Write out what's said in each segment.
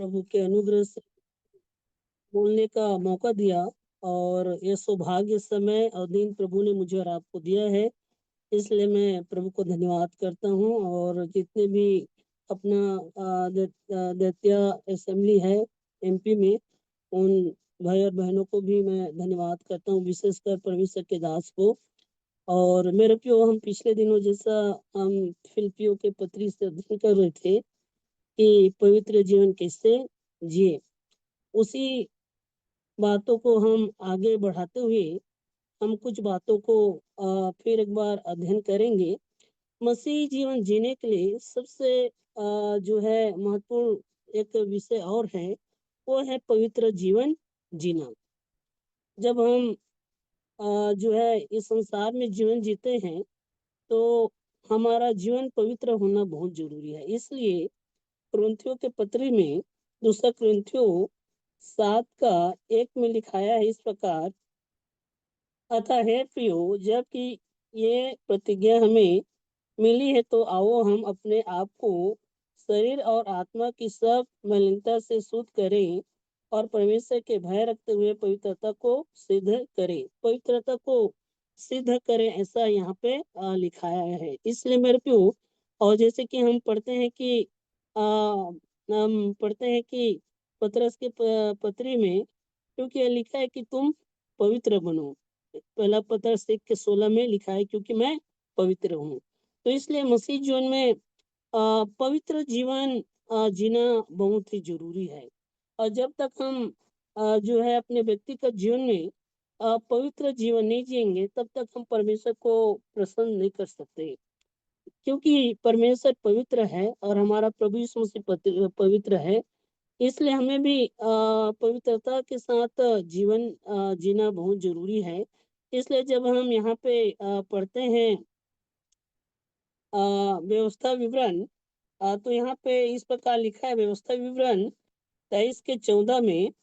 प्रभु के अनुग्रह से बोलने का मौका दिया। और ये सौभाग्य समय और दिन प्रभु ने मुझे और आपको दिया है, इसलिए मैं प्रभु को धन्यवाद करता हूँ। और जितने भी अपना दैत्य असेंबली है एमपी में, उन भाई और बहनों को भी मैं धन्यवाद करता हूँ, विशेषकर परमेश्वर के दास को। और मेरे प्यो, हम पिछले दिनों जैसा हम फिलिपियों के पत्री से अध्ययन कर रहे थे कि पवित्र जीवन कैसे जिए, उसी बातों को हम आगे बढ़ाते हुए हम कुछ बातों को फिर एक बार अध्ययन करेंगे। मसीही जीवन जीने के लिए सबसे जो है महत्वपूर्ण एक विषय और है, वो है पवित्र जीवन जीना। जब हम जो है इस संसार में जीवन जीते हैं, तो हमारा जीवन पवित्र होना बहुत जरूरी है। इसलिए कुरिन्थियों के पत्री में, दूसरा कुरिन्थियों 7:1 में लिखाया है इस प्रकार, अतः हे प्रियो, जबकि ये प्रतिज्ञा हमें मिली है, तो आओ हम अपने आप को शरीर और आत्मा की सब मलिनता से शुद्ध करें और परमेश्वर के भय रखते हुए पवित्रता को सिद्ध करें। पवित्रता को सिद्ध करें, ऐसा यहाँ पे लिखाया है। इसलिए मेरे प्यो, और जैसे कि हम पढ़ते हैं कि पतरस के पत्री में, क्योंकि यह लिखा है कि तुम पवित्र बनो। पहला पतरस 1:16 में लिखा है, क्योंकि मैं पवित्र हूँ। तो इसलिए मसीह जीवन में पवित्र जीवन जीना बहुत ही जरूरी है। और जब तक हम जो है अपने व्यक्तिगत जीवन में पवित्र जीवन नहीं जिएंगे, तब तक हम परमेश्वर को प्रसन्न नहीं कर सकते। क्योंकि परमेश्वर पवित्र है और हमारा प्रभु यीशु मसीह पवित्र है, इसलिए हमें भी पवित्रता के साथ जीवन जीना बहुत जरूरी है। इसलिए जब हम यहाँ पे पढ़ते हैं व्यवस्था विवरण, तो यहाँ पे इस प्रकार लिखा है, व्यवस्था विवरण 23:14 में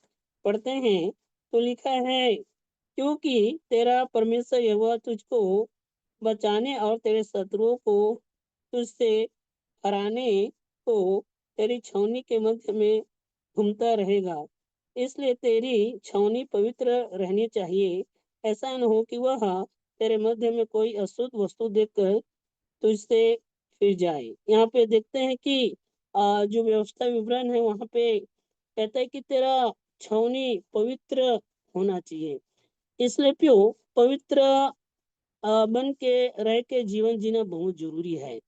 पढ़ते हैं, तो लिखा है, क्योंकि तेरा परमेश्वर यहोवा तुझको बचाने और तेरे शत्रुओं को तुझसे हराने को तेरी छावनी के मध्य में घूमता रहेगा। इसलिए तेरी छावनी पवित्र रहनी चाहिए। ऐसा न हो कि वह तेरे मध्य में कोई अशुद्ध वस्तु देखकर तुझसे फिर जाए। यहाँ पे देखते हैं कि जो व्यवस्था विवरण है, वहाँ पे कहता है कि तेरा छावनी पवित्र होना चाहिए। इसलिए प्यो, पवित्र बन के रह के जीवन जीना बहुत जरूरी है।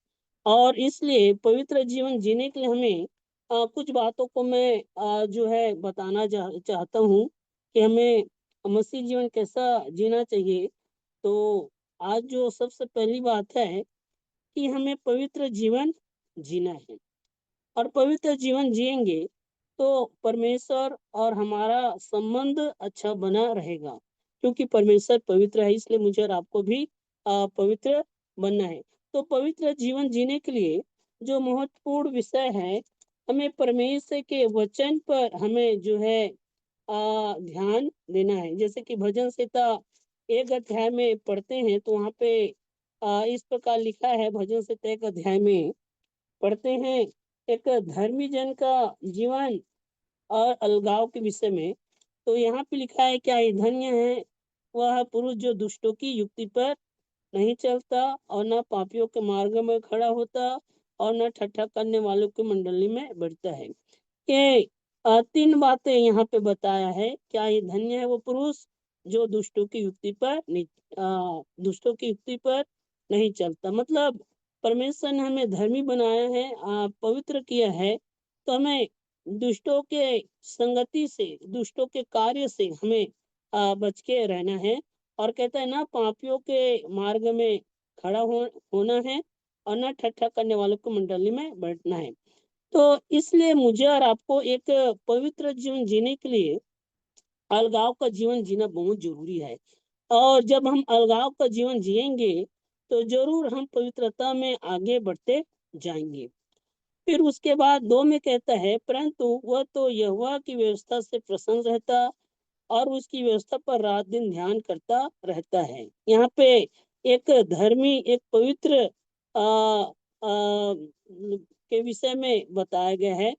और इसलिए पवित्र जीवन जीने के लिए हमें कुछ बातों को मैं जो है बताना चाहता हूँ कि हमें मसीह जीवन कैसा जीना चाहिए। तो आज जो सबसे पहली बात है कि हमें पवित्र जीवन जीना है, और पवित्र जीवन जिएंगे तो परमेश्वर और हमारा संबंध अच्छा बना रहेगा। क्योंकि परमेश्वर पवित्र है, इसलिए मुझे और आपको भी पवित्र बनना है। तो पवित्र जीवन जीने के लिए जो महत्वपूर्ण विषय है, हमें परमेश्वर के वचन पर हमें जो है ध्यान देना है। जैसे कि भजन संहिता 1 अध्याय में पढ़ते हैं, तो वहाँ पे इस प्रकार लिखा है, भजन संहिता 1 अध्याय में पढ़ते हैं एक धर्मी जन का जीवन और अलगाव के विषय में। तो यहाँ पे लिखा है, क्या ये धन्य है वह पुरुष जो दुष्टों की युक्ति पर नहीं चलता और न पापियों के मार्ग में खड़ा होता और न ठट्ठा करने वालों की मंडली में बैठता है। ये 3 बातें यहाँ पे बताया है। क्या ये धन्य है वो पुरुष जो दुष्टों की युक्ति पर नहीं चलता। मतलब परमेश्वर ने हमें धर्मी बनाया है, पवित्र किया है, तो हमें दुष्टों के संगति से, दुष्टों के कार्य से हमें बच के रहना है। और कहता है ना, पापियों के मार्ग में खड़ा होना है और न ठट्ठा करने वालों की मंडली में बैठना है। तो इसलिए मुझे और आपको एक पवित्र जीवन जीने के लिए अलगाव का जीवन जीना बहुत जरूरी है। और जब हम अलगाव का जीवन जिएंगे, तो जरूर हम पवित्रता में आगे बढ़ते जाएंगे। फिर उसके बाद 2 में कहता है, परंतु वह तो यहोवा की व्यवस्था से प्रसन्न रहता और उसकी व्यवस्था पर रात दिन ध्यान करता रहता है। यहाँ पे एक धर्मी, एक पवित्र आ, आ, के विषय में बताया गया है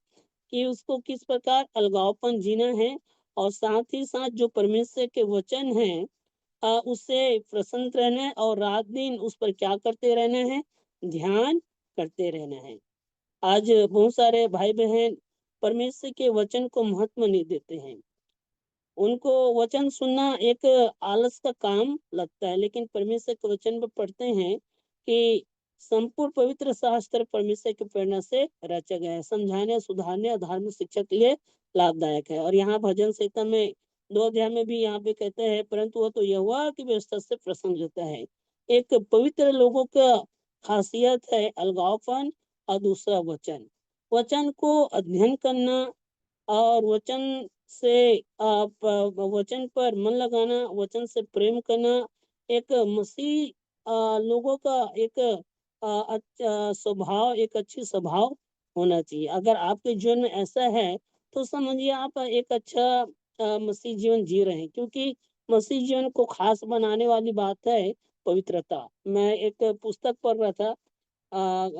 कि उसको किस प्रकार अलगावपन जीना है और साथ ही साथ जो परमेश्वर के वचन हैं उससे प्रसन्न रहना है और रात दिन उस पर क्या करते रहना है? ध्यान करते रहना है। आज बहुत सारे भाई-बहन परमेश्वर के वचन को महत्व नहीं देते हैं। उनको वचन सुनना एक आलस का काम लगता है, लेकिन परमेश्वर के वचन में पढ़ते हैं कि संपूर्ण पवित्र शास्त्र परमेश्वर की प्रेरणा से रचा गया है, समझाने, सुधारने और धार्मिक शिक्षा के लिए लाभदायक है। और यहाँ भजन संहिता में 2 अध्याय में भी यहाँ पे कहते हैं, परंतु वह तो यहोवा की व्यवस्था से प्रसन्न होता है। एक पवित्र लोगों का खासियत है अलगावपन और दूसरा वचन। वचन को अध्ययन करना और वचन से वचन पर मन लगाना, वचन से प्रेम करना, एक मसीह लोगों का एक स्वभाव, एक अच्छी स्वभाव होना चाहिए। अगर आपके जीवन में ऐसा है, तो समझिए आप एक अच्छा मसीह जीवन जी रहे हैं, क्योंकि मसीह जीवन को खास बनाने वाली बात है पवित्रता। मैं एक पुस्तक पढ़ रहा था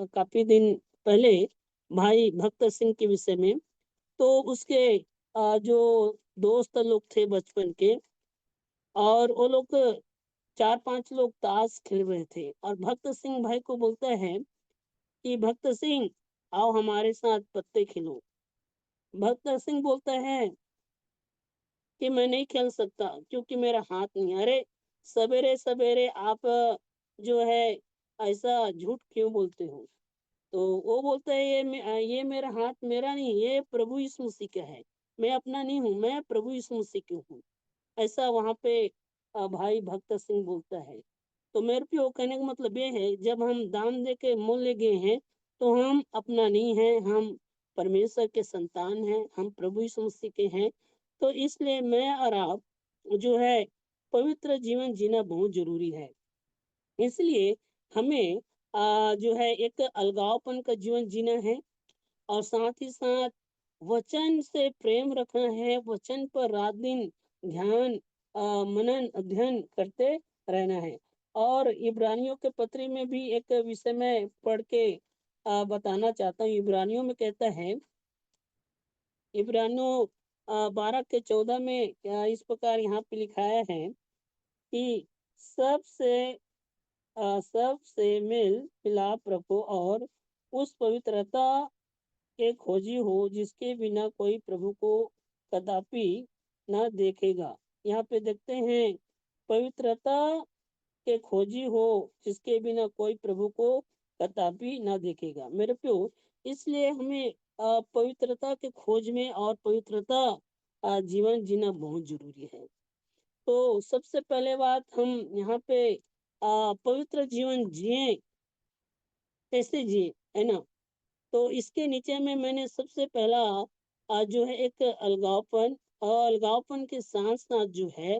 काफ़ी दिन पहले भाई भक्त सिंह के विषय में। तो उसके जो दोस्त लोग थे बचपन के और वो लोग 4-5 लोग ताश खेल रहे थे और भक्त सिंह भाई को बोलता है कि भक्त सिंह आओ हमारे साथ पत्ते खेलो। भक्त सिंह बोलता है कि मैं नहीं खेल सकता क्योंकि मेरा हाथ नहीं है। अरे सवेरे-सवेरे आप जो है ऐसा झूठ क्यों बोलते हो? तो वो बोलता है ये मेरा हाथ मेरा नहीं, ये प्रभु यीशु मसीह का है। मैं अपना नहीं हूँ, मैं प्रभु यीशु मसीह की हूँ। ऐसा वहाँ पे भाई भक्त सिंह बोलता है। तो मेरे को कहने का मतलब ये है, जब हम दाम दे के मोल ले गए हैं, तो हम अपना नहीं हैं, हम परमेश्वर के संतान हैं, हम प्रभु यीशु मसीह के हैं। तो इसलिए मैं और आप जो है पवित्र जीवन जीना बहुत ज़रूरी है। इसलिए हमें जो है एक अलगावपन का जीवन जीना है और साथ ही साथ वचन से प्रेम रखना है, वचन पर रात-दिन ध्यान मनन अध्ययन करते रहना है। और इब्रानियों के पत्री में भी एक विषय मैं पढ़ के बताना चाहता हूँ। इब्रानियों में कहता है, इब्रानियों 12 के 14 में इस प्रकार यहाँ पे लिखाया है कि सबसे सबसे मेल मिलाप रखो और उस पवित्रता के खोजी हो जिसके बिना कोई प्रभु को कदापि न देखेगा। यहाँ पे देखते हैं पवित्रता के खोजी हो जिसके बिना कोई प्रभु को कदापि न देखेगा। मेरे प्रियो, इसलिए हमें पवित्रता के खोज में और पवित्रता जीवन जीना बहुत जरूरी है। तो सबसे पहले बात हम यहाँ पे पवित्र जीवन जिए, कैसे जिए, है ना? तो इसके नीचे में मैंने सबसे पहला जो है एक अलगावपन, और अलगावपन के साथ साथ जो है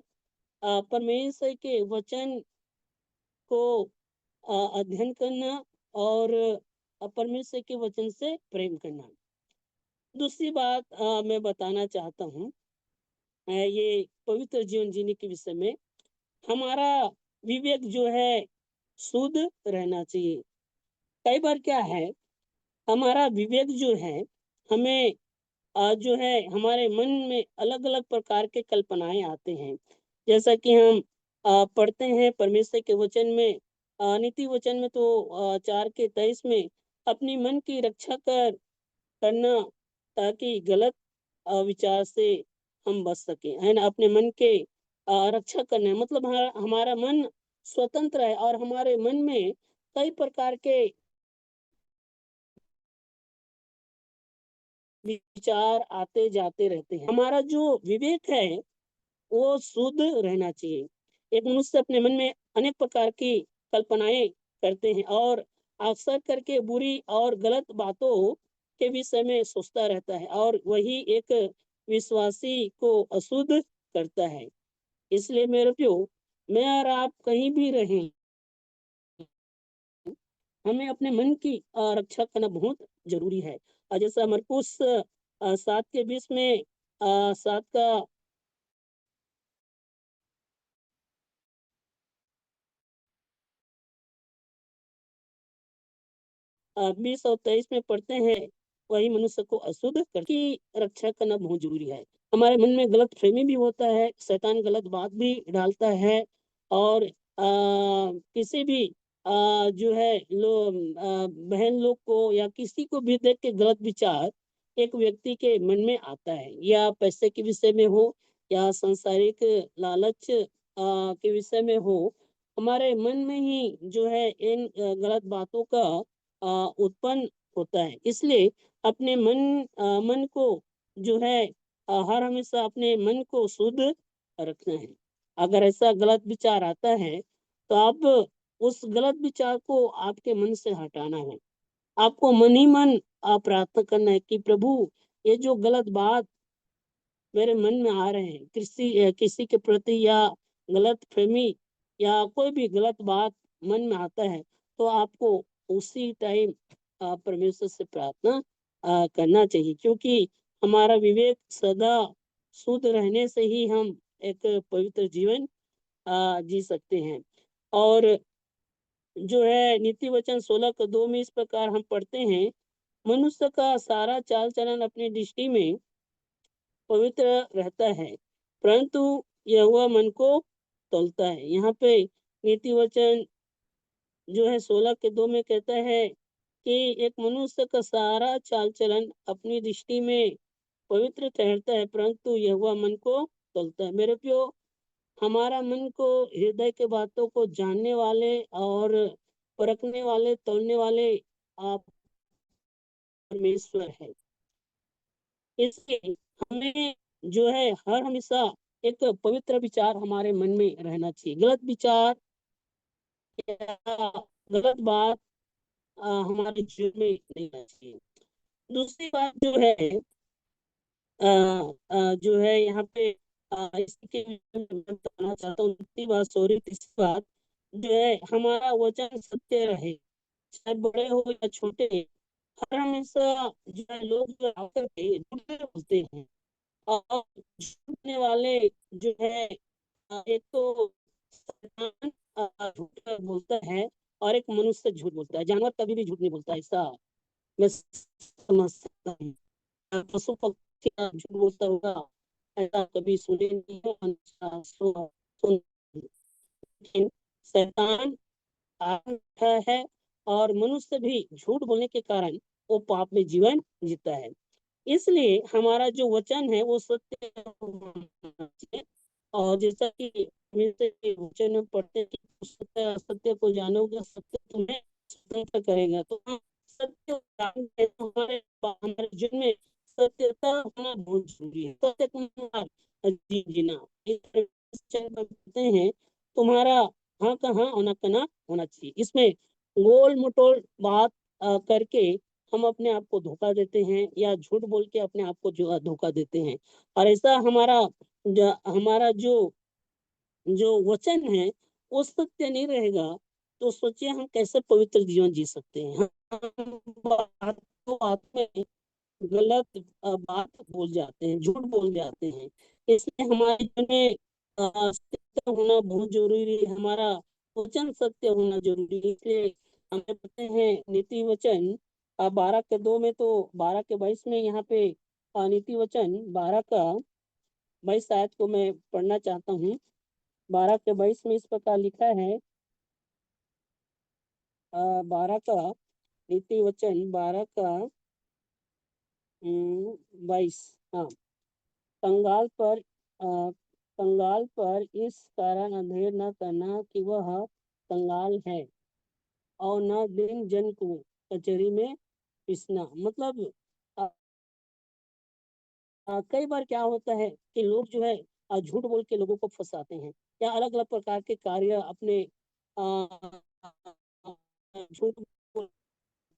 परमेश्वर के वचन को अध्ययन करना और परमेश्वर के वचन से प्रेम करना। दूसरी बात मैं बताना चाहता हूँ ये पवित्र जीवन जीने के विषय में, हमारा विवेक जो है शुद्ध रहना चाहिए। कई बार क्या है, हमारा विवेक जो है हमें जो है हमारे मन में अलग-अलग प्रकार के कल्पनाएँ आते हैं। जैसा कि हम पढ़ते हैं परमेश्वर के वचन में, नीति वचन में तो 4 के 23 में अपनी मन की रक्षा करना ताकि गलत विचार से हम बच सकें, है ना? अपने मन के रक्षा करना है, मतलब हमारा मन स्वतंत्र है और हमारे मन में कई प्रकार के विचार आते जाते रहते हैं। हमारा जो विवेक है वो शुद्ध रहना चाहिए। एक मनुष्य अपने मन में अनेक प्रकार की कल्पनाएँ करते हैं और अक्सर करके बुरी और गलत बातों के विषय में सोचता रहता है और वही एक विश्वासी को अशुद्ध करता है। इसलिए मेरे प्रियो, मैं और आप कहीं भी रहें, हमें अपने मन की रक्षा करना बहुत ज़रूरी है। जैसा मरकुस 7 के 20 में 7 का 20 और 23 में पढ़ते हैं, वही मनुष्य को अशुद्ध की रक्षा करना बहुत जरूरी है। हमारे मन में गलत फहमी भी होता है, शैतान गलत बात भी डालता है और किसी भी जो है बहन लोग को या किसी को भी देख के गलत विचार एक व्यक्ति के मन में आता है, या पैसे के विषय में हो या सांसारिक लालच के विषय में हो। हमारे मन में ही जो है इन गलत बातों का उत्पन्न होता है। इसलिए अपने मन को जो है हर हमेशा अपने मन को शुद्ध रखना है। अगर ऐसा गलत विचार आता है तो आप उस गलत विचार को आपके मन से हटाना है। आपको मन ही मन प्रार्थना करना है कि प्रभु, ये जो गलत बात मेरे मन में आ रहे हैं किसी के प्रति, या गलत फहमी या कोई भी गलत बात मन में आता है, तो आपको उसी टाइम परमेश्वर से प्रार्थना करना चाहिए, क्योंकि हमारा विवेक सदा शुद्ध रहने से ही हम एक पवित्र जीवन जी सकते हैं। और जो है नीति वचन 16:2 में इस प्रकार हम पढ़ते हैं, मनुष्य का सारा चाल चलन अपनी दृष्टि में पवित्र रहता है, परंतु यहोवा मन को तौलता है। यहाँ पे नीति वचन जो है 16:2 में कहता है कि एक मनुष्य का सारा चाल चलन अपनी दृष्टि में पवित्र ठहरता है, परंतु यहोवा मन को तौलता है। मेरे प्रियो, हमारा मन को हृदय के बातों को जानने वाले और परखने वाले, तौलने वाले आप परमेश्वर है। इसलिए हमें जो है हर हमेशा एक पवित्र विचार हमारे मन में रहना चाहिए। गलत विचार या गलत बात हमारे जीवन में नहीं रहना चाहिए। दूसरी बात जो है जो है यहाँ पे इसके विषय में मैं बताना चाहता हूँ। दूसरी बात, सॉरी, तीसरी बात जो है, हमारा वचन सत्य रहे, चाहे बड़े हो या छोटे। हर हमेशा जो है लोग जो आकर के झूठे बोलते हैं, और झूठने वाले जो है एक तो शैतान झूठ बोलता है, और एक मनुष्य झूठ बोलता है। जानवर कभी भी झूठ नहीं बोलता, ऐसा मैं समझ सकता हूँ। पशु पक्षी का झूठ बोलता होगा, ऐसा कभी सुने नहीं हो, लेकिन शैतान आता है, और मनुष्य भी झूठ बोलने के कारण वो पाप में जीवन जीता है। इसलिए हमारा जो वचन है वो सत्य होना चाहिए। और जैसा कि वचन में पढ़ते हैं कि सत्य असत्य को जानोगे, सत्य तुम्हें स्वतंत्र करेगा। तो हम सत्य जानते हैं, तो हमारे जीवन में सत्यता होना बहुत जरूरी है। सत्य के अनुसार जीना। इस वचन में पढ़ते हैं, तुम्हारा हाँ का हाँ और ना का ना होना चाहिए। इसमें गोल मटोल बात करके हम अपने आप को धोखा देते हैं, या झूठ बोल के अपने आप को जो धोखा देते हैं। और ऐसा हमारा जो जो वचन है वो सत्य नहीं रहेगा, तो सोचिए हम कैसे पवित्र जीवन जी सकते हैं। हम बात में गलत बात बोल जाते हैं, झूठ बोल जाते हैं। इसलिए हमारे जीवन में सत्य होना बहुत जरूरी है, हमारा वचन सत्य होना जरूरी है। इसलिए हमें पढ़ते हैं नीति वचन 12:2 में, तो 12:22 में यहाँ पे नीति वचन 12:22 आयत को मैं पढ़ना चाहता हूँ। 12:22 में इस प्रकार लिखा है, 12 का नीति वचन 12:22, हाँ। कंगाल पर इस कारण अंधेर न करना कि वह कंगाल है, और न दिन जन को कचहरी में पिसना। मतलब कई बार क्या होता है कि लोग जो है झूठ बोल के लोगों को फंसाते हैं, या अलग अलग प्रकार के कार्य अपने झूठ बोलते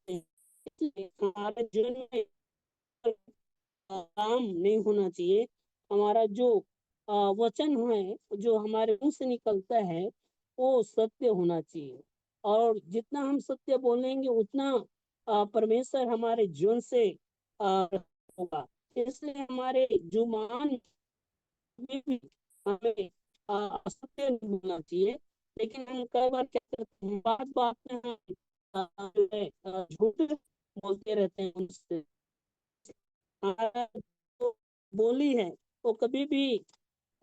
हैं। इसलिए हमारे जीवन में काम नहीं होना चाहिए। हमारा जो वचन है, जो हमारे मुंह से निकलता है, वो सत्य होना चाहिए। और जितना हम सत्य बोलेंगे उतना परमेश्वर हमारे जीवन से होगा। इसलिए हमारे जुबान में भी हमें असत्य नहीं बोलना चाहिए। लेकिन हम कई बार क्या करते हैं, बात बात में हम जो है झूठ बोलते रहते हैं उनसे। हमारा जो बोली है वो कभी भी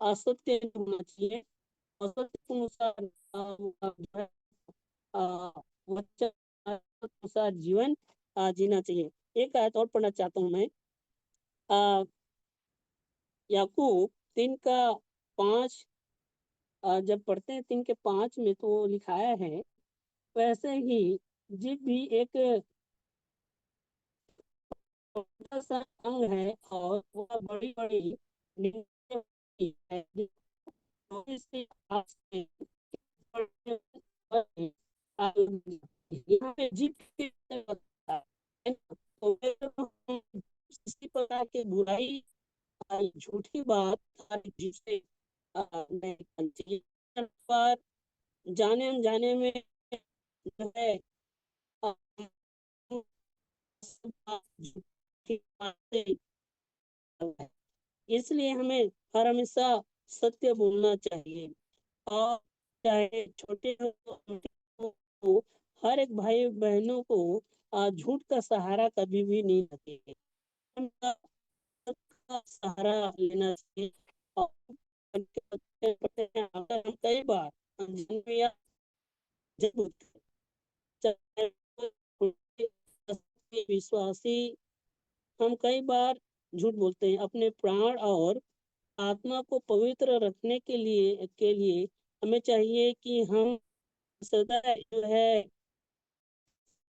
असत्य नहीं होना चाहिए। असत्य के अनुसार जो है वचन अनुसार जीवन जीना चाहिए। एक आयत और पढ़ना चाहता हूँ मैं। आ, याकूब 3 का 5, जब पढ़ते हैं 3 के 5 में तो लिखाया है, वैसे ही जीभ भी एक छोटा सा अंग है और वह बड़ी बड़ी निंदा होती है, जो इसके हाथ से पड़ने पर ही यहाँ पे जीभ के होता है। तो किसी प्रकार की बुराई, झूठी बात हमारी जीभ से नहीं निकलनी चाहिए। पर जाने अनजाने में जो है झूठी बातें, इसलिए हमें हर हमेशा सत्य बोलना चाहिए। और चाहे छोटे हो तो बड़े हो, हर एक भाई बहनों को झूठ का सहारा कभी भी नहीं रखेंगे, उनका सत्य का सहारा लेना चाहिए। और अगर हम कई बार अनजाने में या जानबूझकर, चाहे विश्वासी, हम कई बार झूठ बोलते हैं अपने प्राण और आत्मा को पवित्र रखने के लिए हमें चाहिए कि हम सदा जो है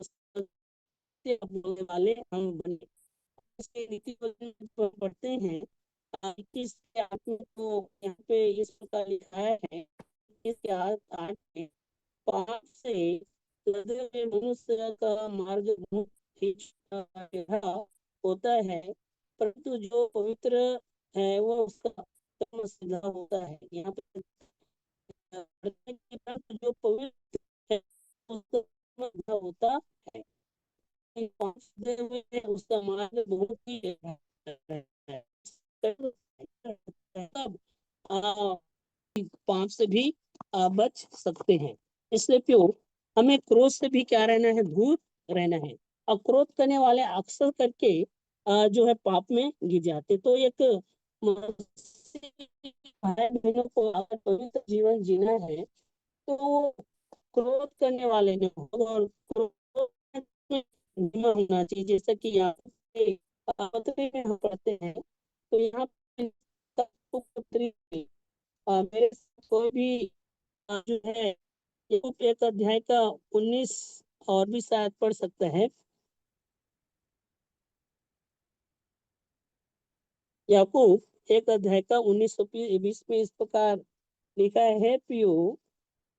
सत्य बोलने वाले हम बने। इसके रीति वचन पढ़ते हैं 21 के 8 में, तो यहाँ पे इस प्रकार लिखाया है 21 के 8 में, पाप से लदे हुए मनुष्य का मार्ग बहुत ही टेढ़ा होता है, परंतु जो पवित्र है वो उसका कर्म सीधा होता है। यहाँ पे परंतु जो पवित्र है उसका कर्म सीधा होता है। इन पाप से लदे हुए हैं, उसका मार्ग बहुत ही टेढ़ा है। तब पाप से भी बच सकते हैं। इसलिए प्यो हमें क्रोध से भी क्या रहना है, दूर रहना है। और क्रोध करने वाले अक्सर करके जो है पाप में गिर जाते। तो एक मसीही भाई बहनों को अगर पवित्र जीवन जीना है तो क्रोध करने वाले नहीं हो, और क्रोध में धीमा होना चाहिए। जैसा कि यहाँ पे पत्री में हम पढ़ते हैं, तो यहाँ पे पत्री मेरे कोई भी जो है याकूब 1 अध्याय का 19 और भी शायद पढ़ सकता है। याकूब 1 अध्याय का 19 और 20 में इस प्रकार लिखा है, पियो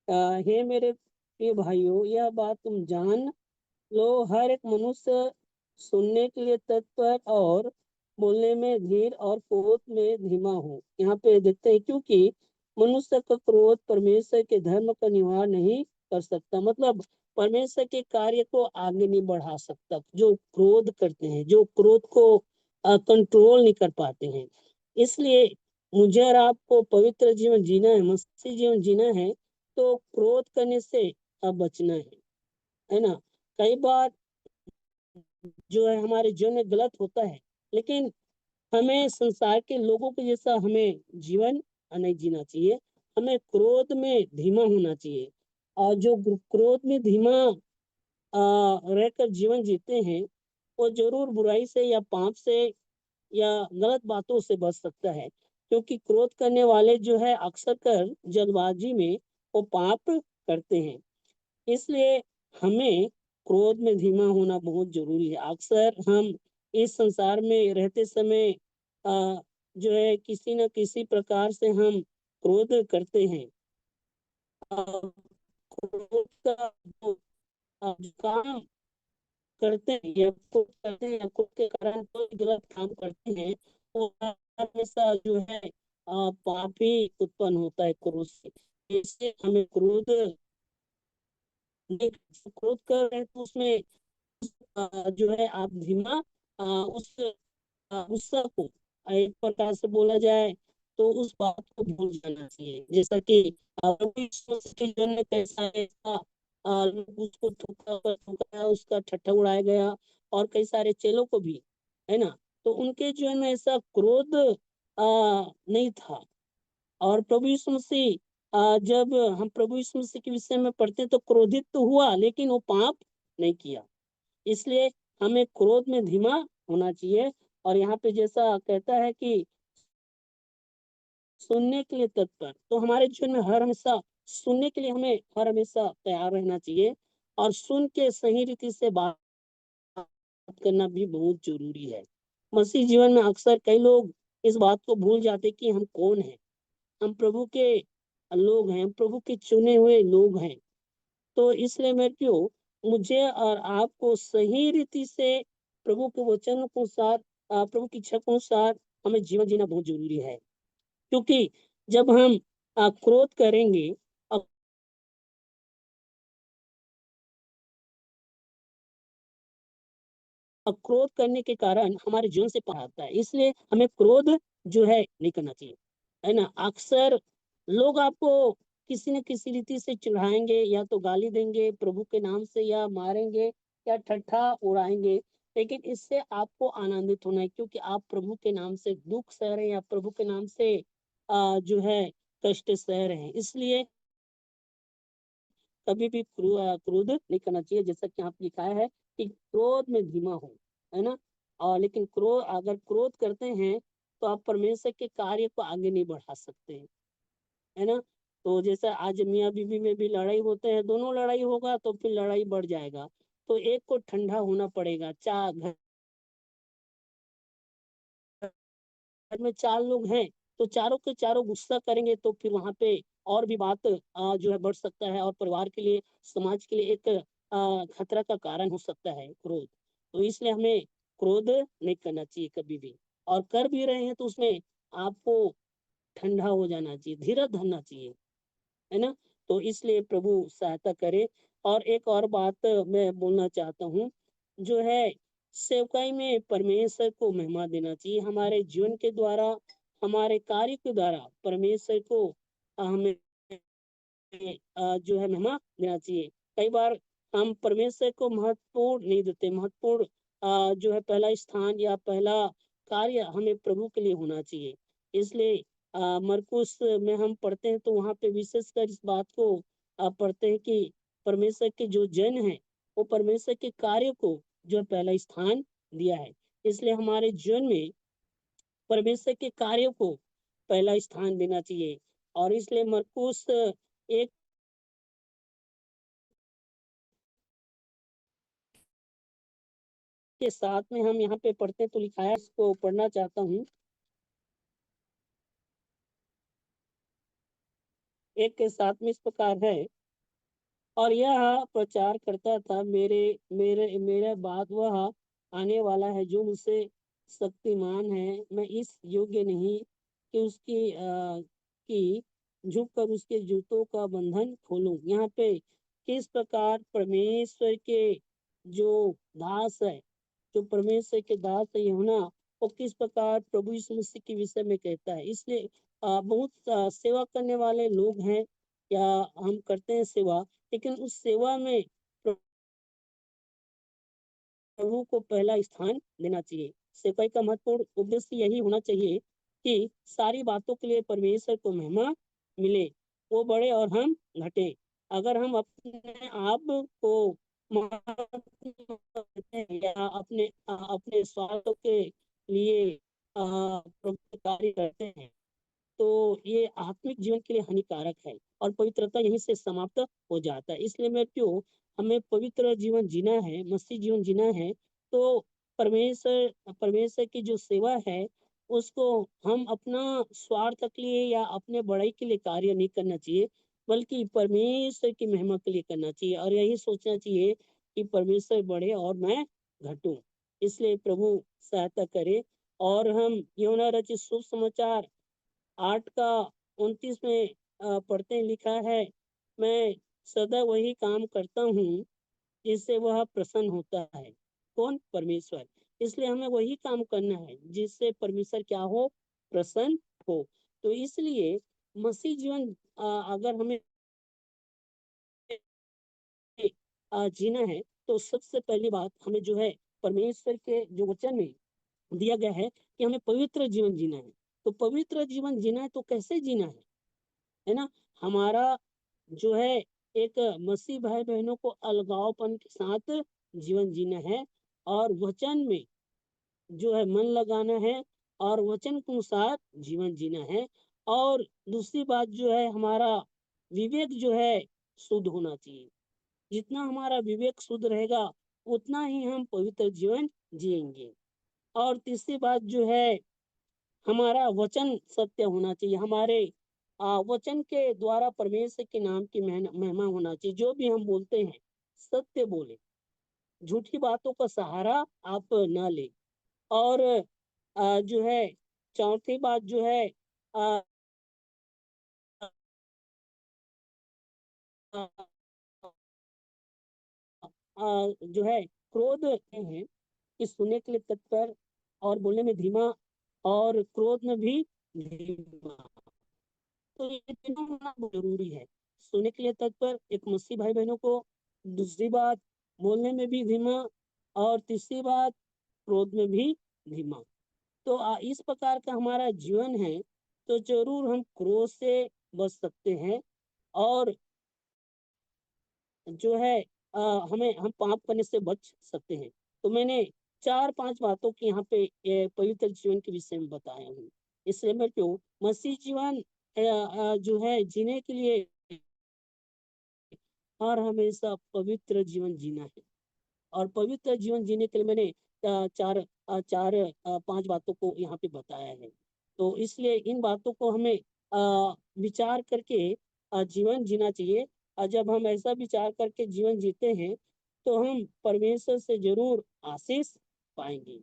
हे मेरे प्रिय भाइयों, यह बात तुम जान लो, हर एक मनुष्य सुनने के लिए तत्पर और बोलने में धीर और क्रोध में धीमा हो। यहाँ पे देखते हैं क्योंकि मनुष्य का क्रोध परमेश्वर के धर्म का निवार नहीं कर सकता। मतलब परमेश्वर के कार्य को आगे नहीं बढ़ा सकता। जो क्रोध करते हैं, जो क्रोध को कंट्रोल नहीं कर पाते हैं। इसलिए मुझे और आपको पवित्र जीवन जीना है, मसीही जीवन जीना है, तो क्रोध करने से बचना है ना। कई बार जो है हमारे जीवन में गलत होता है, लेकिन हमें संसार के लोगों के जैसा हमें जीवन नहीं जीना चाहिए। हमें क्रोध में धीमा होना चाहिए। और जो क्रोध में धीमा रहकर जीवन जीते हैं, वो जरूर बुराई से या पाप से या गलत बातों से बच सकता है। क्योंकि क्रोध करने वाले जो है अक्सर कर जल्दबाजी में वो पाप करते हैं। इसलिए हमें क्रोध में धीमा होना बहुत जरूरी है। अक्सर हम इस संसार में रहते समय जो है किसी न किसी प्रकार से हम क्रोध करते हैं। क्रोध का जो काम करते हैं या क्रोध करते हैं या क्रोध के कारण कोई गलत काम करते हैं, वो हमेशा जो है पाप ही उत्पन्न होता है क्रोध से। इससे हमें क्रोध क्रोध कर रहे हैं तो उसमें जो है आप धीमा उस गुस्सा को एक प्रकार से बोला जाए तो उस बात को भूल जाना चाहिए। जैसा कि जन में कैसा ऐसा लोग उसको थूका उसका ठट्ठा उड़ाया गया, और कई सारे चेलों को भी, है ना, तो उनके जीवन में ऐसा क्रोध नहीं था। और प्रभु यीशु मसीह जब हम प्रभु यीशु मसीह के विषय में पढ़ते हैं तो क्रोधित तो हुआ, लेकिन वो पाप नहीं किया। इसलिए हमें क्रोध में धीमा होना चाहिए। और यहाँ पे जैसा कहता है कि सुनने के लिए तत्पर, तो हमारे जीवन में हर हमेशा सुनने के लिए हमें हर हमेशा तैयार रहना चाहिए। और सुन के सही रीति से बात करना भी बहुत जरूरी है। मसीह जीवन में अक्सर कई लोग इस बात को भूल जाते कि हम कौन हैं। हम प्रभु के लोग हैं, प्रभु के चुने हुए लोग हैं। तो इसलिए मुझे और आपको सही रीति से प्रभु के वचन के अनुसार, प्रभु की इच्छा के अनुसार हमें जीवन जीना बहुत जरूरी है। क्योंकि जब हम क्रोध करेंगे, क्रोध करने के कारण हमारे जीवन से पार आता है। इसलिए हमें क्रोध जो है नहीं करना चाहिए, है ना। अक्सर लोग आपको किसी न किसी रीति से चिढ़ाएंगे, या तो गाली देंगे प्रभु के नाम से, या मारेंगे, या ठट्ठा उड़ाएंगे। लेकिन इससे आपको आनंदित होना है, क्योंकि आप प्रभु के नाम से दुख सह रहे हैं, या प्रभु के नाम से जो है कष्ट सह रहे हैं। इसलिए कभी भी क्रोध नहीं करना चाहिए। जैसा कि यहाँ पे लिखा है कि क्रोध में धीमा हो, है ना। और लेकिन अगर क्रोध करते हैं तो आप परमेश्वर के कार्य को आगे नहीं बढ़ा सकते हैं, है ना। तो जैसा आज मियाँ बीवी में भी लड़ाई होते हैं, दोनों लड़ाई होगा तो फिर लड़ाई बढ़ जाएगा। तो एक को ठंडा होना पड़ेगा। घर में 4 लोग हैं, तो चारों के चारों गुस्सा करेंगे तो फिर वहां पे और भी बात जो है बढ़ सकता है, और परिवार के लिए, समाज के लिए एक खतरा का कारण हो सकता है क्रोध। तो इसलिए हमें क्रोध नहीं करना चाहिए कभी भी। और कर भी रहे हैं तो उसमें आपको ठंडा हो जाना चाहिए, धीरज धरना चाहिए, है ना। तो इसलिए प्रभु सहायता करे। और एक और बात मैं बोलना चाहता हूँ, जो है सेवकाई में परमेश्वर को महिमा देना चाहिए। हमारे जीवन के द्वारा, हमारे कार्य के द्वारा परमेश्वर को हमें जो है महिमा देना चाहिए। कई बार हम परमेश्वर को महत्वपूर्ण नहीं देते। महत्वपूर्ण जो है पहला स्थान या पहला कार्य हमें प्रभु के लिए होना चाहिए। इसलिए मरकुस में हम पढ़ते हैं तो वहाँ पे विशेषकर इस बात को पढ़ते हैं कि परमेश्वर के जो जन है, वो परमेश्वर के कार्य को जो है पहला स्थान दिया है। इसलिए हमारे जीवन में परमेश्वर के कार्य को पहला स्थान देना चाहिए। और इसलिए मरकुस एक के साथ में हम यहाँ पे पढ़ते हैं तो लिखा है, इसको पढ़ना चाहता हूँ। एक के साथ में इस प्रकार है, और यह प्रचार करता था, मेरे मेरे मेरे बाद वह आने वाला है जो मुझसे शक्तिमान है, मैं इस योग्य नहीं कि उसकी की झुक कर उसके जूतों का बंधन खोलूं। यहाँ पे किस प्रकार परमेश्वर के जो दास है, जो परमेश्वर के दास है यूहन्ना, वो किस प्रकार प्रभु यीशु मसीह के विषय में कहता है। इसलिए बहुत सेवा करने वाले लोग हैं, या हम करते हैं सेवा, लेकिन उस सेवा में प्रभु को पहला स्थान देना चाहिए। सेवकाई का महत्वपूर्ण उद्देश्य यही होना चाहिए कि सारी बातों के लिए परमेश्वर को महिमा मिले, वो बढ़े और हम घटे। अगर हम अपने आप को या अपने स्वार्थ के लिए प्रभु का कार्य करते हैं, तो ये आत्मिक जीवन के लिए हानिकारक है, और पवित्रता यहीं से समाप्त हो जाता है। इसलिए हमें पवित्र जीवन जीना है, मसीह जीवन जीना है, तो परमेश्वर परमेश्वर की जो सेवा है, उसको हम अपना स्वार्थ के लिए या अपने बड़ाई के लिए कार्य नहीं करना चाहिए, बल्कि परमेश्वर की महिमा के लिए करना चाहिए। और यही सोचना चाहिए कि परमेश्वर बढ़े और मैं घटूं। इसलिए प्रभु सहायता करे। और हम यूहन्ना रचित शुभ समाचार 8 का 29 में पढ़ते हैं, लिखा है, मैं सदा वही काम करता हूँ जिससे वह प्रसन्न होता है। कौन? परमेश्वर। इसलिए हमें वही काम करना है जिससे परमेश्वर क्या हो? प्रसन्न हो। तो इसलिए मसीह जीवन अगर हमें जीना है, तो सबसे पहली बात हमें जो है परमेश्वर के जो वचन में दिया गया है कि हमें पवित्र जीवन जीना है। तो पवित्र जीवन जीना है तो कैसे जीना है ना? हमारा जो है एक मसीह भाई बहनों को अलगावपन के साथ जीवन जीना है और वचन में जो है मन लगाना है और वचन के अनुसार जीवन जीना है। और दूसरी बात जो है हमारा विवेक जो है शुद्ध होना चाहिए। जितना हमारा विवेक शुद्ध रहेगा उतना ही हम पवित्र जीवन जिएंगे। और तीसरी बात जो है हमारा वचन सत्य होना चाहिए। हमारे वचन के द्वारा परमेश्वर के नाम की महिमा होना चाहिए। जो भी हम बोलते हैं सत्य बोले, झूठी बातों का सहारा आप ना ले। और जो है चौथी बात जो है आ, आ, जो है क्रोध है कि सुनने के लिए तत्पर और बोलने में धीमा और क्रोध में भी धीमा। तो ये तीनों होना बहुत जरूरी है। सुनने के लिए तत्पर एक मसीह भाई बहनों को, दूसरी बात बोलने में भी धीमा, और तीसरी बात क्रोध में भी धीमा। तो इस प्रकार का हमारा जीवन है तो जरूर हम क्रोध से बच सकते हैं। और जो है हमें हम पाप करने से बच सकते हैं। तो मैंने 4-5 बातों की यहाँ पे पवित्र जीवन के विषय में बताया हूँ। इसलिए मैं क्यों मसीह जीवन जो है जीने के लिए और हमेशा पवित्र जीवन जीना है। और पवित्र जीवन जीने के लिए मैंने चार चार 5 बातों को यहाँ पे बताया है। तो इसलिए इन बातों को हमें विचार करके जीवन जीना चाहिए। और जब हम ऐसा विचार करके जीवन जीते हैं तो हम परमेश्वर से जरूर आशीष पाएंगे।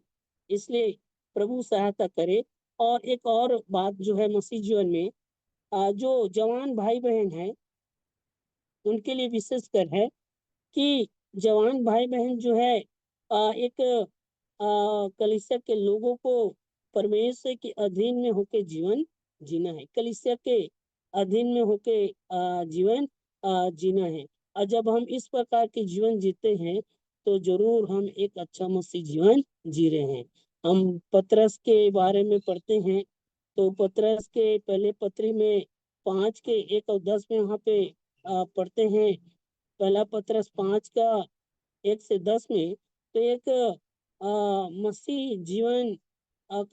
इसलिए प्रभु सहायता करे। और एक और बात जो है मसीह जीवन में जो जवान भाई बहन हैं उनके लिए विशेष कर है कि जवान भाई बहन जो है एक कलीसिया के लोगों को परमेश्वर के अधीन में होके जीवन जीना है। कलीसिया के अधीन में होके जीवन जीना है। और जब हम इस प्रकार के जीवन जीते हैं तो जरूर हम एक अच्छा मसीह जीवन जी रहे हैं। हम पतरस के बारे में पढ़ते हैं तो पतरस के पहले पत्री में 5 के 1 और 10 में वहाँ पे पढ़ते हैं। पहला पतरस 5 का 1 से 10 में तो एक मसीह जीवन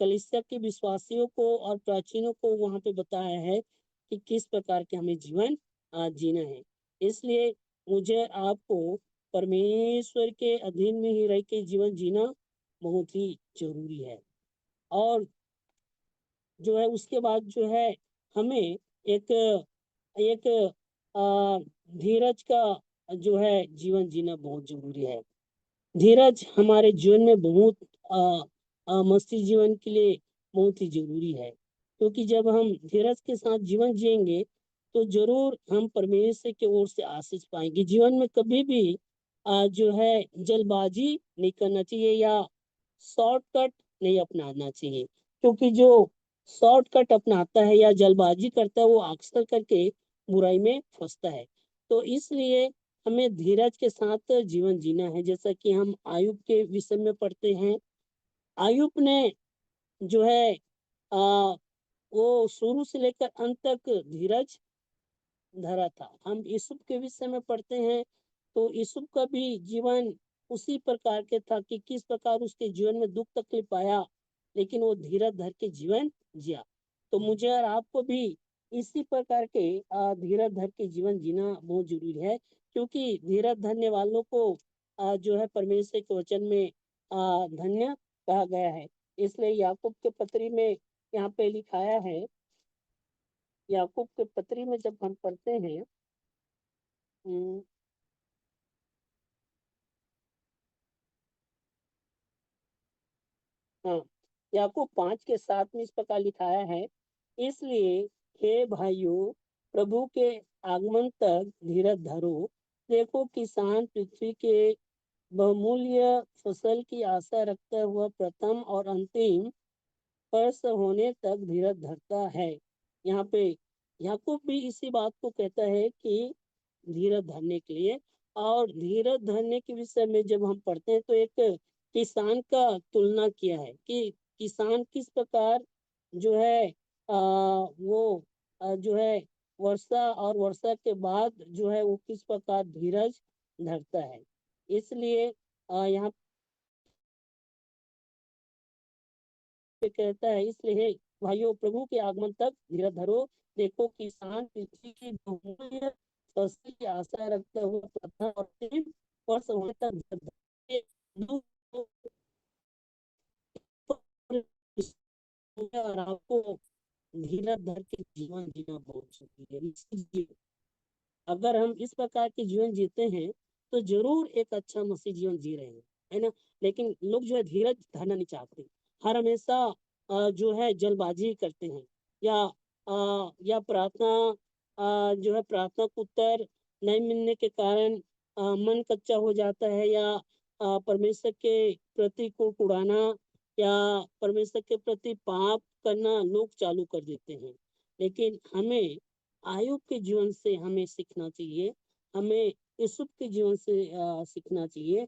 कलीसिया के विश्वासियों को और प्राचीनों को वहां पे बताया है कि किस प्रकार के हमें जीवन जीना है। इसलिए मुझे आपको परमेश्वर के अधीन में ही रह के जीवन जीना बहुत ही जरूरी है। और जो है उसके बाद जो है हमें एक एक धीरज का जो है जीवन जीना बहुत जरूरी है। धीरज हमारे जीवन में बहुत मसीह जीवन के लिए बहुत ही जरूरी है। क्योंकि जब हम धीरज के साथ जीवन जिएंगे तो जरूर हम परमेश्वर की ओर से आशीष पाएंगे। जीवन में कभी भी जो है जल्दबाजी नहीं करना चाहिए या शॉर्टकट नहीं अपनाना चाहिए। क्योंकि जो शॉर्टकट अपनाता है या जल्दबाजी करता है वो अक्सर करके बुराई में फंसता है। तो इसलिए हमें धीरज के साथ जीवन जीना है। जैसा कि हम आयुब के विषय में पढ़ते हैं, आयुब ने जो है आ, वो शुरू से लेकर अंत तक धीरज धरा था। हम यूसुफ के विषय में पढ़ते हैं तो यूसुफ का भी जीवन उसी प्रकार के था कि किस प्रकार उसके जीवन में दुख तकलीफ आया लेकिन वो धीरज धर के जीवन जिया। तो मुझे और आपको भी इसी प्रकार के धीरज धर के जीवन जीना बहुत जरूरी है। क्योंकि धीरज धरने वालों को जो है परमेश्वर के वचन में धन्य कहा गया है। इसलिए याकूब के पत्री में यहाँ पे लिखाया है, याकूब के पत्री में जब हम पढ़ते हैं हम्म, हाँ, याकूब 5 के 7 में इस प्रकार लिखाया है, इसलिए हे भाइयों प्रभु के आगमन तक धीरज धरो। देखो किसान पृथ्वी के बहुमूल्य फसल की आशा रखता हुआ प्रथम और अंतिम स्पर्श होने तक धीरज धरता है। यहाँ पे याकूब भी इसी बात को कहता है कि धीरज धरने के लिए। और धीरज धरने के विषय में जब हम पढ़ते हैं तो एक किसान का तुलना किया है कि किसान किस प्रकार जो है वो जो है वर्षा और वर्षा के बाद जो है वो किस प्रकार धीरज धरता है। इसलिए यहाँ पे कहता है, इसलिए हे भाइयों प्रभु के आगमन तक धीरज धरो। देखो किसान पृथ्वी की बहुमूल्य फसल की आशा रखता हुआ प्रार्थना और अंतिम वर्ष होने तक धीरज धरे। दुख और आपको धीरज धर के जीवन जीना बहुत जरूरी है। इसलिए अगर हम इस प्रकार के जीवन जीते हैं तो जरूर एक अच्छा मसीह जीवन जी रहे हैं, है ना। लेकिन लोग जो है धीरज धरना नहीं चाहते, हर हमेशा जो है जल्दबाजी करते हैं, या प्रार्थना जो है प्रार्थना को उत्तर नहीं मिलने के कारण मन कच्चा हो जाता है, या परमेश्वर के प्रति को उड़ाना या परमेश्वर के प्रति पाप करना लोग चालू कर देते हैं। लेकिन हमें आयुब के जीवन से हमें सीखना चाहिए, हमें यूसुफ के जीवन से सीखना चाहिए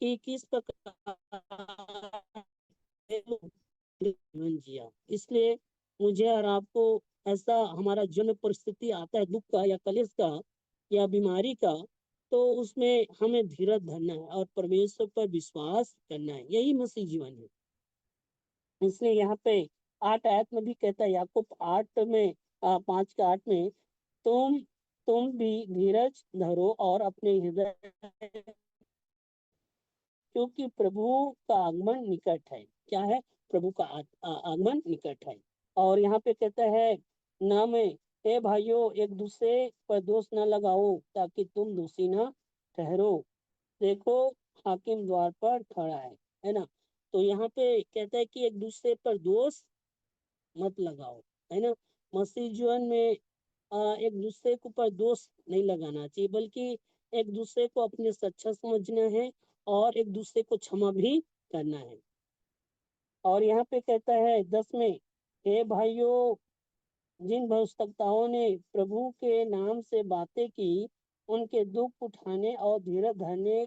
कि किस प्रकार जीवन जिया। इसलिए मुझे और आपको ऐसा हमारा जन्म परिस्थिति आता है दुख का या कलेश का या बीमारी का, तो उसमें हमें धीरज धरना है और परमेश्वर पर विश्वास करना है, यही मसीह जीवन है। इसलिए यहाँ पे 8 आयत में भी कहता है, याकूब 5 के 8 में, तुम तुम भी धीरज धरो और अपने हृदय, क्योंकि प्रभु का आगमन निकट है। क्या है? प्रभु का आगमन निकट है। और यहाँ पे कहता है ना में, हे भाइयों एक दूसरे पर दोष न लगाओ ताकि तुम दोषी न ठहरो। देखो हाकिम द्वार पर खड़ा है ना। तो यहाँ पे कहता है कि एक दूसरे पर दोष मत लगाओ, है ना। मसीह जीवन में एक दूसरे के ऊपर दोष नहीं लगाना चाहिए, बल्कि एक दूसरे को अपने से अच्छा समझना है और एक दूसरे को क्षमा भी करना है। और यहाँ पे कहता है 10 में, हे भाइयों जिन भविष्यवक्ताओं ने प्रभु के नाम से बातें की, उनके दुख उठाने और धीरज धरने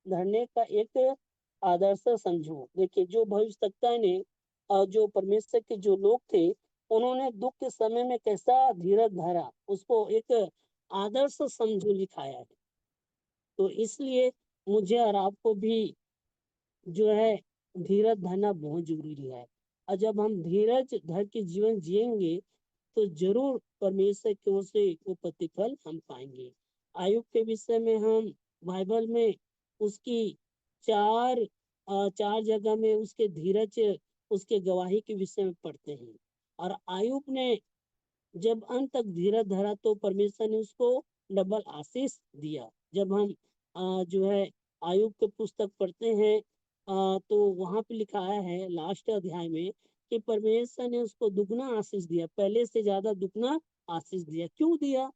धरने का एक आदर्श समझो। देखिए जो भविष्यवक्ता ने और जो परमेश्वर के जो लोग थे, उन्होंने दुख के समय में कैसा धीरज धरा, उसको एक आदर्श समझो लिखाया है। तो इसलिए मुझे और आपको भी जो है धीरज धरना बहुत जरूरी है। और जब हम धीरज धर के जीवन जिएंगे तो जरूर परमेश्वर की ओर से वो प्रतिफल हम पाएंगे। आयुब के विषय में हम बाइबल में उसकी चार चार जगह में उसके धीरज, उसके गवाही के विषय में पढ़ते हैं। और आयुब ने जब अंत तक धीरज धरा तो परमेश्वर ने उसको डबल आशीष दिया। जब हम जो है आयुब के पुस्तक पढ़ते हैं तो वहां पे लिखा है लास्ट अध्याय में कि परमेश्वर ने उसको दुगना आशीष दिया, पहले से ज्यादा दुगना आशीष दिया। क्यों दिया?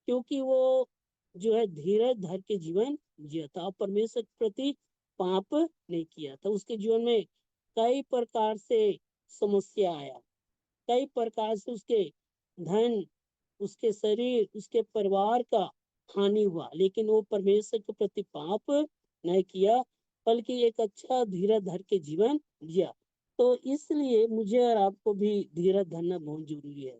क्योंकि वो जो है धीरज धर के जीवन जिया था और परमेश्वर के प्रति पाप नहीं किया था। उसके जीवन में कई प्रकार से समस्या आया, कई प्रकार से उसके धन, उसके शरीर, उसके परिवार का हानि हुआ, लेकिन वो परमेश्वर के प्रति पाप नहीं किया, बल्कि एक अच्छा धीरज धर के जीवन जिया। तो इसलिए मुझे और आपको भी धीरज धरना बहुत जरूरी है।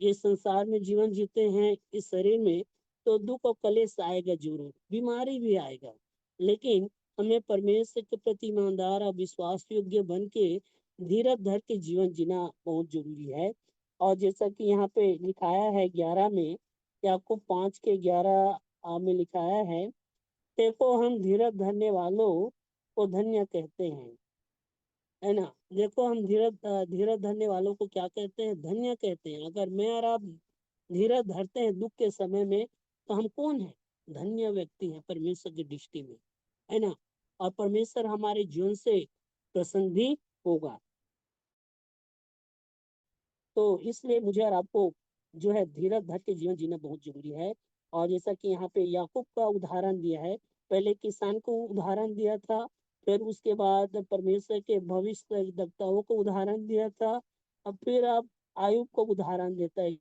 ये संसार में जीवन जीते हैं इस शरीर में, तो दुख और कलेश आएगा, जरूर बीमारी भी आएगा, लेकिन हमें परमेश्वर के प्रति ईमानदार और विश्वास योग्य बन के धीरज धर के जीवन जीना बहुत जरूरी है। और जैसा कि यहाँ पे लिखाया है 11 में, याकूब 5 के 11 में लिखाया है, देखो हम धीरज धरने वालों को धन्य कहते हैं, है ना। देखो हम धीरज धरने वालों को क्या कहते हैं? धन्य कहते हैं। अगर मैं और आप धीरज धरते हैं दुख के समय में, तो हम कौन है? धन्य व्यक्ति हैं परमेश्वर की दृष्टि में, है ना। और परमेश्वर हमारे जीवन से प्रसन्न भी होगा। तो इसलिए मुझे और आपको जो है धीरज धर के जीवन जीना बहुत जरूरी है। और जैसा कि यहाँ पे याकूब का उदाहरण दिया है, पहले किसान को उदाहरण दिया था, फिर उसके बाद परमेश्वर के भविष्यद्वक्ताओं को उदाहरण दिया था, अब फिर आप आयुब को उदाहरण देता है।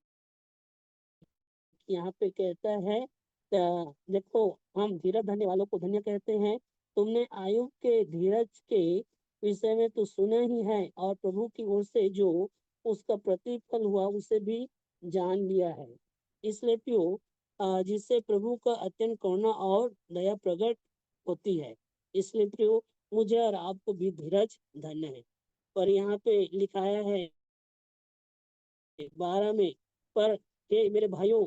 यहाँ पे कहता है देखो हम धीरज धरने वालों को धन्य कहते हैं। तुमने आयुब के धीरज के विषय में तो सुना ही है, और प्रभु की ओर से जो उसका प्रतिफल हुआ उसे भी जान लिया है। इसलिए प्रियो, जिससे प्रभु का अत्यंत करुणा और दया प्रकट होती है। इसलिए प्रियो, मुझे और आपको भी धीरज धन्य है। पर यहाँ पे लिखाया है 12 में, पर हे मेरे भाइयों,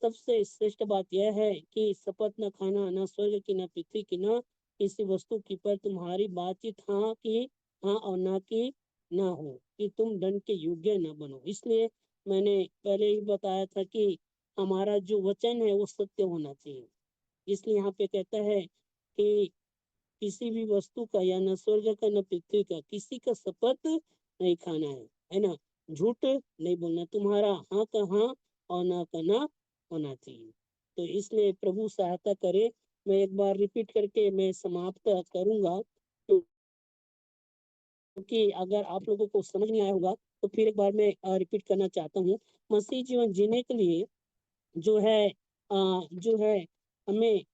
सबसे श्रेष्ठ बात यह है कि शपथ न खाना, न स्वर्ग की, न पृथ्वी की, न किसी वस्तु की, पर तुम्हारी बातचीत हाँ की हाँ और ना की ना हो, कि तुम दंड के योग्य न बनो। इसलिए मैंने पहले ही बताया था कि हमारा जो वचन है वो सत्य होना चाहिए। इसलिए यहाँ पे कहता है कि किसी भी वस्तु का, या न स्वर्ग का न पृथ्वी का, किसी का शपथ नहीं खाना है ना। झूठ नहीं बोलना, तुम्हारा हाँ का हाँ और ना का ना होना चाहिए। तो इसलिए प्रभु सहायता करे। मैं एक बार रिपीट करके मैं समाप्त करूंगा, क्योंकि अगर आप लोगों को समझ नहीं आया होगा तो फिर एक बार मैं रिपीट करना चाहता हूँ। मसीह जीवन जीने के लिए जो है हमें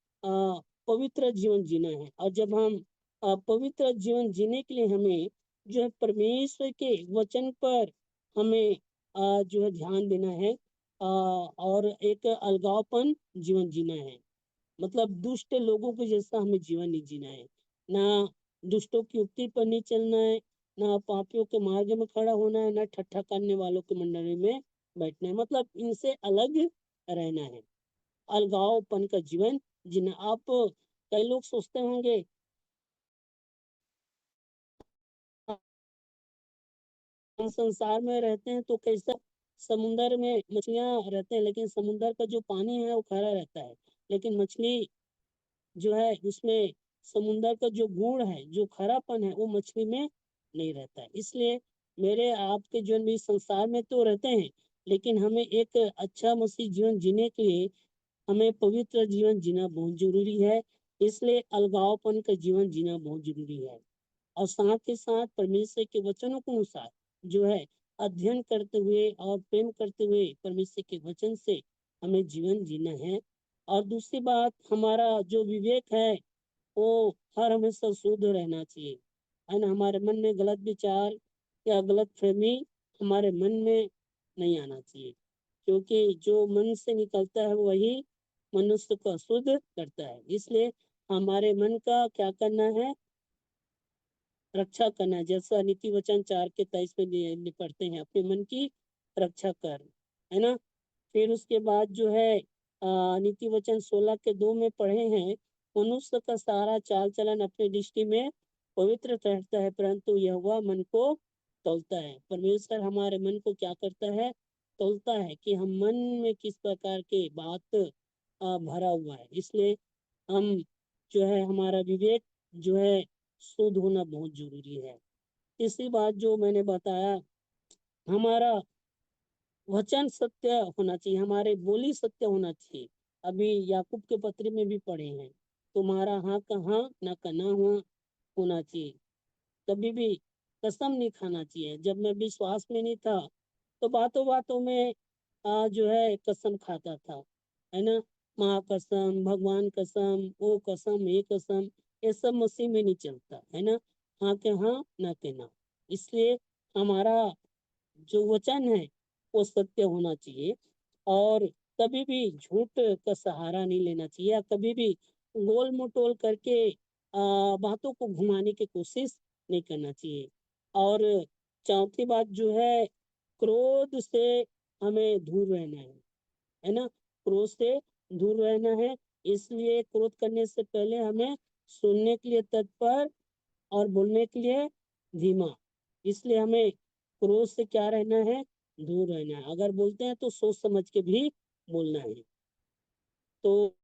पवित्र जीवन जीना है। और जब हम पवित्र जीवन जीने के लिए हमें जो है परमेश्वर के वचन पर हमें जो है ध्यान देना है, और एक अलगावपन जीवन जीना है। मतलब दुष्ट लोगों के जैसा हमें जीवन नहीं जीना है। ना दुष्टों की युक्ति पर नहीं चलना है, ना पापियों के मार्ग में खड़ा होना है, ना ठट्ठा करने वालों की मंडली में बैठना है। मतलब इनसे अलग रहना है, अलगावपन का जीवन जीना। आप कई लोग सोचते होंगे हम संसार में रहते हैं तो कैसा, समुंदर में मछलियां रहते हैं, लेकिन समुंदर का जो पानी है वो खारा रहता है, लेकिन मछली जो है उसमें समुंदर का जो गुण है, जो खारापन है, वो मछली में नहीं रहता है। इसलिए मेरे आपके जीवन भी संसार में तो रहते हैं, लेकिन हमें एक अच्छा मसीह जीवन जीने के लिए हमें पवित्र जीवन जीना बहुत जरूरी है। इसलिए अलगावपन का जीवन जीना बहुत जरूरी है। और साथ ही साथ परमेश्वर के वचनों के अनुसार जो है अध्ययन करते हुए और प्रेम करते हुए परमेश्वर के वचन से हमें जीवन जीना है। और दूसरी बात, हमारा जो विवेक है वो हर हमेशा शुद्ध रहना चाहिए, है ना। हमारे मन में गलत विचार या गलत फहमी हमारे मन में नहीं आना चाहिए, क्योंकि जो मन से निकलता है वही मनुष्य को अशुद्ध करता है। इसलिए हमारे मन का क्या करना है, रक्षा करना है। जैसा नीति वचन 4 के 23 में पढ़ते हैं, अपने मन की रक्षा कर, है ना। फिर उसके बाद जो है नीति वचन 16 के 2 में पढ़े हैं, मनुष्य का सारा चाल चलन अपनी दृष्टि में पवित्र ठहरता है, परंतु यहोवा मन को तौलता है। परमेश्वर हमारे मन को क्या करता है, तौलता है, कि हम मन में किस प्रकार के बात भरा हुआ है। इसलिए हम जो है हमारा विवेक जो है शुद्ध होना बहुत जरूरी है। तीसरी बात जो मैंने बताया, हमारा वचन सत्य होना चाहिए, हमारे बोली सत्य होना चाहिए। अभी याकूब के पत्र में भी पढ़े हैं, तुम्हारा हाँ का हाँ ना का ना हुआ होना चाहिए। कभी भी कसम नहीं खाना चाहिए। जब मैं विश्वास में नहीं था तो बातों बातों में जो है कसम खाता था, है ना। माँ कसम, भगवान कसम, वो कसम, ये कसम, ये सब मसीह में नहीं चलता, है ना। हाँ के हाँ ना के ना। इसलिए हमारा जो वचन है वो सत्य होना चाहिए। और कभी भी झूठ का सहारा नहीं लेना चाहिए, या कभी भी गोल मटोल करके बातों को घुमाने की कोशिश नहीं करना चाहिए। और चौथी बात जो है, क्रोध से हमें दूर रहना है ना। क्रोध से दूर रहना है। इसलिए क्रोध करने से पहले हमें सुनने के लिए तत्पर और बोलने के लिए धीमा। इसलिए हमें क्रोध से क्या रहना है, दूर रहना है। अगर बोलते हैं तो सोच समझ के भी बोलना है। तो